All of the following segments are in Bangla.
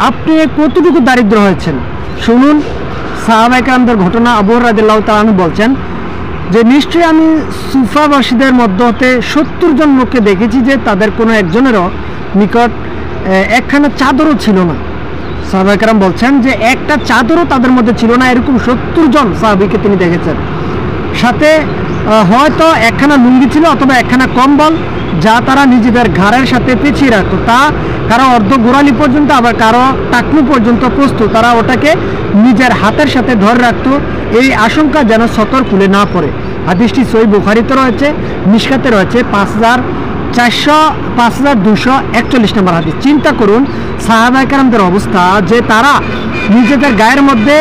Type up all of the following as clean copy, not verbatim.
আপনি কতটুকু দারিদ্র হয়েছেন শুনুন। সাহাবায়ে কেরামদের ঘটনা। আবু হুরায়রা রাদিয়াল্লাহু তাআলা আনহু বলছেন যে নিশ্চয়ই আমি সুফাবাসীদের মধ্যে হতে 70 জন লোককে দেখেছি যে তাদের কোনো একজনেরও নিকট একখানা চাদরও ছিল না। সাহাবায়ে কেরাম বলছেন যে একটা চাদরও তাদের মধ্যে ছিল না, এরকম 70 জন সাহাবীকে তিনি দেখেছেন। সাথে হয়তো একখানা লুঙ্গি ছিল অথবা একখানা কম্বল, যা তারা নিজেদের ঘাড়ের সাথে পেঁচিয়ে রাখতো। তা কারো অর্ধ গোড়ালি পর্যন্ত, আবার কারো টাকনু পর্যন্ত প্রস্তুত, তারা ওটাকে নিজের হাতের সাথে ধরে রাখতো, এই আশঙ্কা যেন সতর খুলে না পড়ে। হাদিসটি সহিহ বুখারীতে রয়েছে, মিশকাতে রয়েছে 5241 নম্বর হাদিস। চিন্তা করুন সাহাবায়ে কেরামদের অবস্থা, যে তারা নিজেদের গায়ের মধ্যে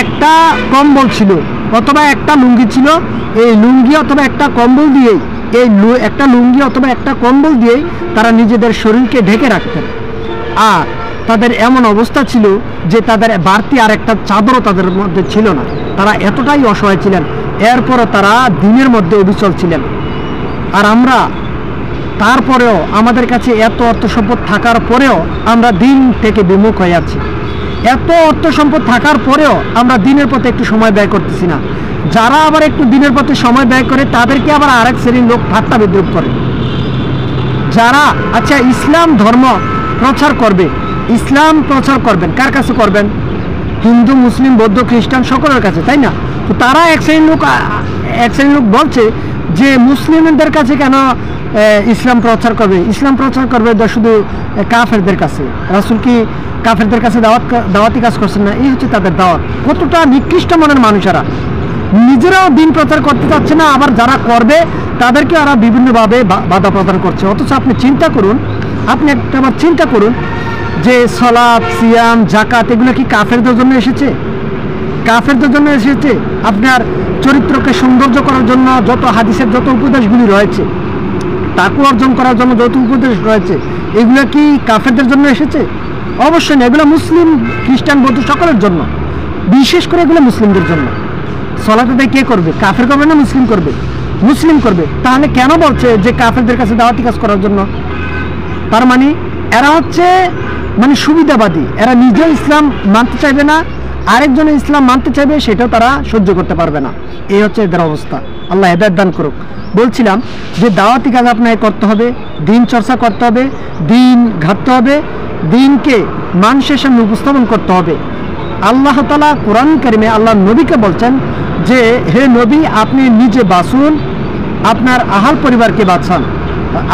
একটা কম্বল ছিল অথবা একটা লুঙ্গি ছিল, এই লুঙ্গি অথবা একটা কম্বল দিয়েই একটা লুঙ্গি অথবা একটা কম্বল দিয়েই তারা নিজেদের শরীরকে ঢেকে রাখতেন। আর তাদের এমন অবস্থা ছিল যে তাদের বাড়তি আর একটা চাদরও তাদের মধ্যে ছিল না। তারা এতটাই অসহায় ছিলেন, এরপরও তারা দিনের মধ্যে অবিচল ছিলেন। আর আমরা তারপরেও আমাদের কাছে এত অর্থ সম্পদ থাকার পরেও আমরা দিন থেকে বিমুখ হয়ে আছি। এত অর্থ সম্পদ থাকার পরেও আমরা দিনের পথে একটু সময় ব্যয় করতেছি না। যারা আবার একটু দিনের পথে সময় ব্যয় করে তাদেরকে আবার আরেক শ্রেণীর লোক ঠাট্টা বিদ্রুপ করে। যারা ইসলাম ধর্ম প্রচার করবে, ইসলাম প্রচার করবেন কার কাছে করবেন? হিন্দু, মুসলিম, বৌদ্ধ, খ্রিস্টান সকলের কাছে, তাই না? তো তারা এক শ্রেণীর লোক বলছে যে মুসলিমদের কাছে কেন ইসলাম প্রচার করবে? ইসলাম প্রচার করবে শুধু কাফেরদের কাছে। রাসূল কি কাফেরদের কাছে দাওয়াতি কাজ করছেন না? এই হচ্ছে তাদের দাওয়াত। কতটা নিকৃষ্ট মনের মানুষেরা, নিজেরাও দিন প্রচার করতে চাচ্ছে না, আবার যারা করবে তাদেরকে ওরা বিভিন্নভাবে বাধা প্রদান করছে। অথচ আপনি একটাবার চিন্তা করুন যে সালাত, সিয়াম, যাকাত এগুলো কি কাফেরদের জন্য এসেছে? কাফেরদের জন্য এসেছে। আপনার চরিত্রকে সৌন্দর্য করার জন্য যত হাদিসের যত উপদেশগুলি রয়েছে, তাকওয়া অর্জন করার জন্য যত উপদেশ রয়েছে, এগুলো কি কাফেরদের জন্য এসেছে? অবশ্যই না। এগুলো মুসলিম, খ্রিস্টান, বৌদ্ধ সকলের জন্য, বিশেষ করে এগুলো মুসলিমদের জন্য। সালাত আদায় কে করবে? কাফের করবে না মুসলিম করবে? মুসলিম করবে। তাহলে কেন বলছে যে কাফেরদের কাছে দাওয়াতি কাজ করার জন্য? তার মানে এরা হচ্ছে সুবিধাবাদী। এরা নিজে ইসলাম মানতে চাইবে না, আরেকজনে ইসলাম মানতে চাইবে সেটাও তারা সহ্য করতে পারবে না। এই হচ্ছে এদের অবস্থা। আল্লাহ হেদায়েত দান করুক। বলছিলাম যে দাওয়াতি কাজ আপনাকে করতে হবে, দিন চর্চা করতে হবে, দিন ঘাটতে হবে, দিনকে মানুষের সামনে উপস্থাপন করতে হবে। আল্লাহ তাআলা কোরআন কারিমে আল্লাহ নবীকে বলছেন যে হে নবী, আপনি নিজে বাঁচুন, আপনার আহাল পরিবারকে বাঁচান।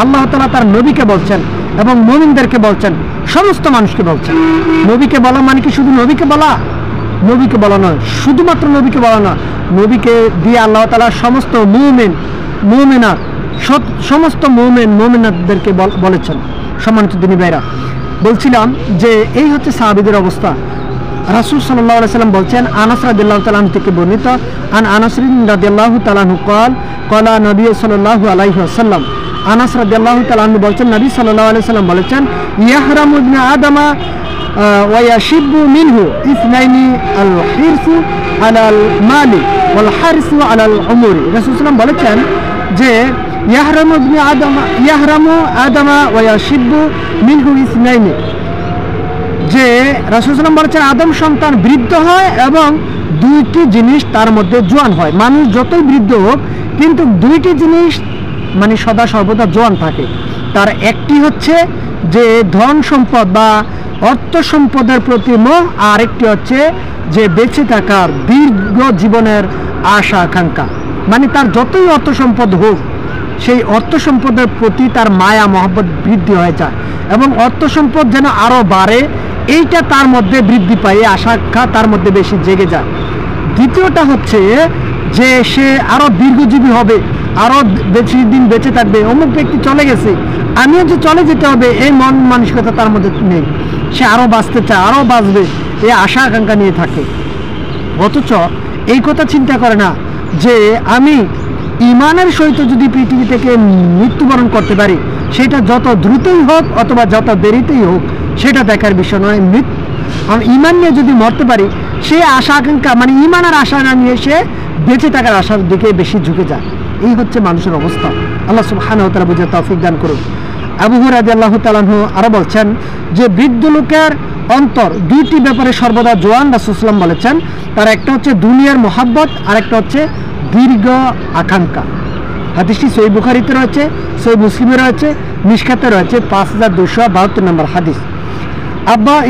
আল্লাহ তাআলা তার নবীকে বলছেন এবং মুমিনদেরকে বলছেন, সমস্ত মানুষকে বলছেন। নবীকে বলা মানে কি শুধু নবীকে বলা? নবীকে বলা নয়, শুধুমাত্র নবীকে বলা নয়, নবীকে দিয়ে আল্লাহ তাআলা সমস্ত মুমিনাত, সমস্ত মুমিনাতদেরকে বলেছেন। সম্মানিত দিনী ভাইরা, বলছিলাম যে এই হচ্ছে সাহাবীদের অবস্থা। রাসূল সাল্লাল্লাহু আলাইহি সাল্লাম বলছেন, আনাস রাদিয়াল্লাহু তাআলা আনহু থেকে বর্ণিত, আন আনাস রাদিয়াল্লাহু তাআলা আনহু ক্বালা নবী সাল্লাল্লাহু আলাইহি ওয়াসাল্লাম, আনাস রাদিয়াল্লাহু তাআলা আনহু বলছেন নবী সাল্লাল্লাহু আলাইহি সাল্লাম বলেছেন, ইয়াহরামু ইবনে আদমা ওয়া ইয়াশিবু মিনহু ইসনাইনি আল হিরসু আলাল মালি ওয়াল হারসু আলাল উমুরি। রাসূল সাল্লাল্লাহু বলেছেন যে ইয়াহরামু আদমা ওয়া ইয়াশিবু মিনহু ইসনাইনি, যে রাসূল সাল্লাল্লাহু বলেছেন আদম সন্তান বৃদ্ধ হয় এবং দুইটি জিনিস তার মধ্যে জোয়ান হয়। মানুষ যতই বৃদ্ধ হোক কিন্তু দুইটি জিনিস সদা সর্বদা জোয়ান থাকে। তার একটি হচ্ছে যে ধন সম্পদ বা অর্থ সম্পদের প্রতি মোহ, আর একটি হচ্ছে যে বেঁচে থাকার দীর্ঘ জীবনের আশা আকাঙ্ক্ষা। তার যতই অর্থ সম্পদ হোক, সেই অর্থ সম্পদের প্রতি তার মায়া মহব্বত বৃদ্ধি হয়ে যায় এবং অর্থ সম্পদ যেন আরও বাড়ে, এইটা তার মধ্যে বৃদ্ধি পায়, আশা আকাঙ্ক্ষা তার মধ্যে বেশি জেগে যায়। দ্বিতীয়টা হচ্ছে যে সে আরও দীর্ঘজীবী হবে, আরও বেশি দিন বেঁচে থাকবে। অমুক ব্যক্তি চলে গেছে, আমিও যে চলে যেতে হবে, এই মন মানসিকতা তার মধ্যে নেই। সে আরও বাঁচতে চায়, আরও বাঁচবে, এই আশা আকাঙ্ক্ষা নিয়ে থাকে। অথচ এই কথা চিন্তা করে না যে আমি ইমানের সহিত যদি পৃথিবী থেকে মৃত্যুবরণ করতে পারি, সেটা যত দ্রুতই হোক অথবা যত দেরিতেই হোক, সেটা দেখার বিষয় নয়। আমি ইমান নিয়ে যদি মরতে পারি, সে আশা আকাঙ্ক্ষা ইমান আর আশা না নিয়ে সে বেঁচে থাকার আশার দিকে বেশি ঝুঁকে যায়। এই হচ্ছে মানুষের অবস্থা। আল্লাহ সুবহানাহু ওয়া তাআলা বুঝে তৌফিক দান করুন। আবু হুরায়রা রাদিয়াল্লাহু তাআলা আনহু আরো বলছেন যে বৃদ্ধ লোকের অন্তর, দুইটি ব্যাপারে সর্বদা জোয়ান রাসূলুল্লাহ সাল্লাল্লাহু আলাইহি ওয়াসাল্লাম বলেছেন। তার একটা হচ্ছে দুনিয়ার মহাব্বত, আর একটা হচ্ছে দীর্ঘ আকাঙ্ক্ষা। হাদিসটি সহিহ বুখারীতে রয়েছে, সহিহ মুসলিমে রয়েছে, মিশকাতে রয়েছে 5272 নম্বর হাদিস।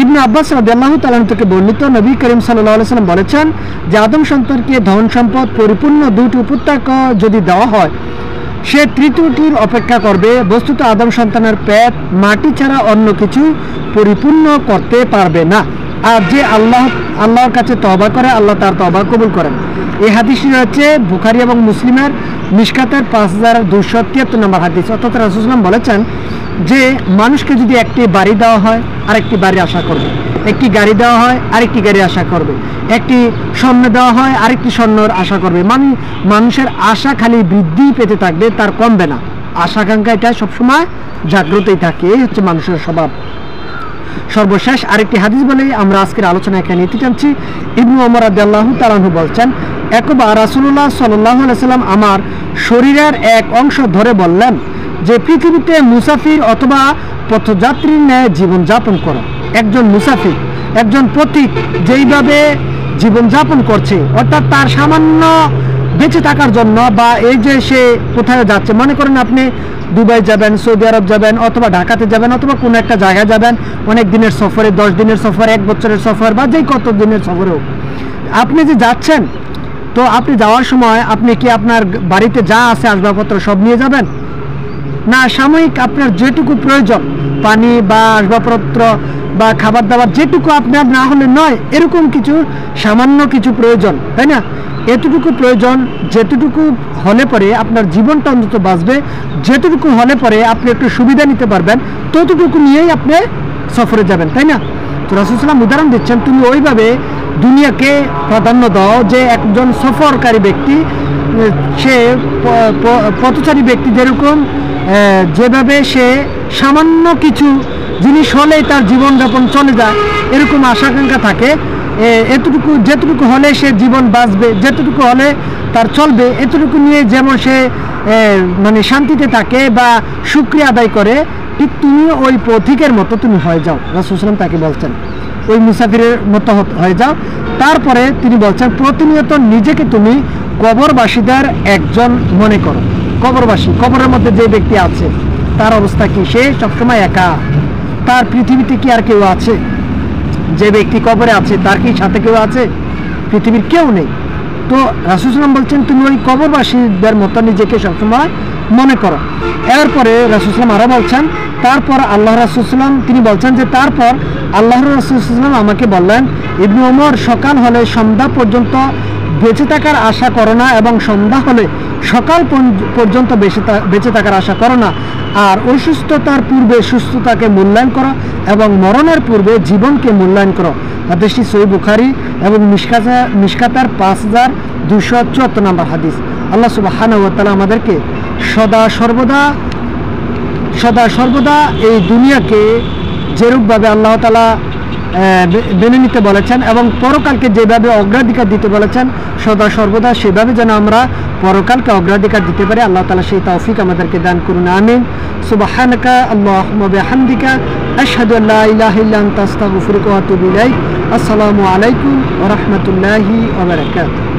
ইবনে আব্বাস রাদিয়াল্লাহু তাআলা থেকে বর্ণিত, নবী করিম সাল্লাল্লাহু আলাইহি ওয়াসাল্লাম বলেছেন যে আদম সন্তানকে ধন সম্পদ পরিপূর্ণ দুটি উপত্যকা যদি দেওয়া হয়, সে তৃতীয়টির অপেক্ষা করবে। বস্তুত আদম সন্তানের পেট মাটি ছাড়া অন্য কিছু পরিপূর্ণ করতে পারবে না। আর যে আল্লাহর কাছে তওবা করে, আল্লাহ তার তওবা কবুল করেন। এই হাদিসটি রয়েছে বুখারী এবং মুসলিমের মিশকাতের 5273 নম্বর হাদিস। অর্থাৎ রাসূলুল্লাহ সাল্লাল্লাহু আলাইহি ওয়াসাল্লাম বলেছেন যে মানুষকে যদি একটি বাড়ি দেওয়া হয় আরেকটি বাড়ি আশা করবে, একটি গাড়ি দেওয়া হয় আরেকটি গাড়ি আশা করবে, একটি স্বর্ণ দেওয়া হয় আরেকটি স্বর্ণর আশা করবে। মানুষের আশা খালি বৃদ্ধি পেতে থাকবে, তার কমবে না। আশাকাঙ্ক্ষা এটা সবসময় জাগ্রতই থাকে, এই হচ্ছে মানুষের স্বভাব। সর্বশেষ আরেকটি হাদিস বলেই আমরা আজকের আলোচনা এখানে নিতে টানছি। ইবনু ওমর রাদিয়াল্লাহু তাআলা আনহু বলছেন, একবার রাসূলুল্লাহ সাল্লাল্লাহু আলাইহি ওয়াসাল্লাম আমার শরীরের এক অংশ ধরে বললেন যে পৃথিবীতে মুসাফির অথবা পথযাত্রীর ন্যায় জীবনযাপন করো। একজন মুসাফির, একজন পথিক যেইভাবে জীবনযাপন করছে, অর্থাৎ তার সামান্য বেঁচে থাকার জন্য, বা এই যে সে কোথায় যাচ্ছে, মনে করেন আপনি দুবাই যাবেন, সৌদি আরব যাবেন, অথবা ঢাকাতে যাবেন, অথবা কোনো একটা জায়গায় যাবেন, অনেক দিনের সফরে, 10 দিনের সফর, 1 বছরের সফর, বা যেই কত দিনের সফরেও আপনি যে যাচ্ছেন, তো আপনি যাওয়ার সময় আপনি কি আপনার বাড়িতে যা আছে আসবাবপত্র সব নিয়ে যাবেন? না, সাময়িক আপনার যেটুকু প্রয়োজন, পানি বা আসবাবপত্র বা খাবার দাবার যেটুকু আপনার না হলে নয়, এরকম কিছু সামান্য কিছু প্রয়োজন, তাই না? এতটুকু প্রয়োজন, যেতটুকু হলে পরে আপনার জীবনটা অন্তত বাঁচবে, যেতটুকু হলে পরে আপনি একটু সুবিধা নিতে পারবেন, ততটুকু নিয়েই আপনি সফরে যাবেন, তাই না? তো রাসূলুল্লাহ সাল্লাল্লাহু আলাইহি ওয়াসাল্লাম উদাহরণ দিচ্ছেন, তুমি ওইভাবে দুনিয়াকে প্রাধান্য দাও যে একজন সফরকারী ব্যক্তি, সে পথচারী ব্যক্তি যেরকম যেভাবে সে সামান্য কিছু জিনিস হলেই তার জীবনযাপন চলে যায়, এরকম আশাকাঙ্ক্ষা থাকে। যেতটুকু হলে সে জীবন বাঁচবে, যেতটুকু হলে তার চলবে, এতটুকু নিয়ে যেমন সে মানে শান্তিতে থাকে বা শুকরিয়া আদায় করে, ঠিক তুমি ওই পথিকের মতো তুমি হয়ে যাও। রাসূলুল্লাহ সাল্লাল্লাহু আলাইহি ওয়াসাল্লাম তাকে বলছেন ওই মুসাফিরের মতো হয়ে যাও। তারপরে তিনি বলছেন প্রতিনিয়ত নিজেকে তুমি কবরবাসীদের একজন মনে করো। কবরবাসী, কবরের মধ্যে যে ব্যক্তি আছে তার অবস্থা কি? সে সবসময় একা। তার পৃথিবীতে কি আর কেউ আছে? যে ব্যক্তি কবরে আছে তার কি সাথে কেউ আছে? পৃথিবীর কেউ নেই। তো রাসূলুল্লাহ সাল্লাল্লাহু আলাইহি ওয়াসাল্লাম বলছেন তুমি ওই কবরবাসীদের মতো নিজেকে সবসময় মনে করো। এরপরে রাসূলুল্লাহ সাল্লাল্লাহু আলাইহি ওয়াসাল্লাম আরও বলছেন, তারপর আল্লাহ রাসূল সাল্লাল্লাহু আলাইহি ওয়াসাল্লাম তিনি বলছেন যে তারপর আল্লাহর রাসূল সাল্লাল্লাহু আলাইহি ওয়াসাল্লাম আমাকে বললেন, ইবনে ওমর, সকাল হলে সন্ধ্যা পর্যন্ত বেঁচে থাকার আশা করো না, এবং সন্ধ্যা হলে সকাল পর্যন্ত বেঁচে থাকার আশা করো না। আর অসুস্থতার পূর্বে সুস্থতাকে মূল্যায়ন করো, এবং মরণের পূর্বে জীবনকে মূল্যায়ন করো। হাদিসটি সহিহ বুখারী এবং মিশকাতের 5274 নম্বর হাদিস। আল্লাহ সুবহানাহু ওয়া তাআলা আমাদেরকে সদা সর্বদা এই দুনিয়াকে যেরূপভাবে আল্লাহ তাআলা মেনে নিতে বলেছেন এবং পরকালকে যেভাবে অগ্রাধিকার দিতে বলেছেন, সদা সর্বদা সেভাবে যেন আমরা পরকালকে অগ্রাধিকার দিতে পারি। আল্লাহ তাআলা সেই তৌফিক আমাদেরকে দান করুন, আমিন। সুবহানাকা আল্লাহুম্মা বিহামদিকা আশহাদু আল্লা ইলাহা ইল্লা আনতা আস্তাগফিরুকা ওয়া আতুবু ইলাইক। আসসালামু আলাইকুম ওয়া রাহমাতুল্লাহি ওয়া বারাকাতুহু।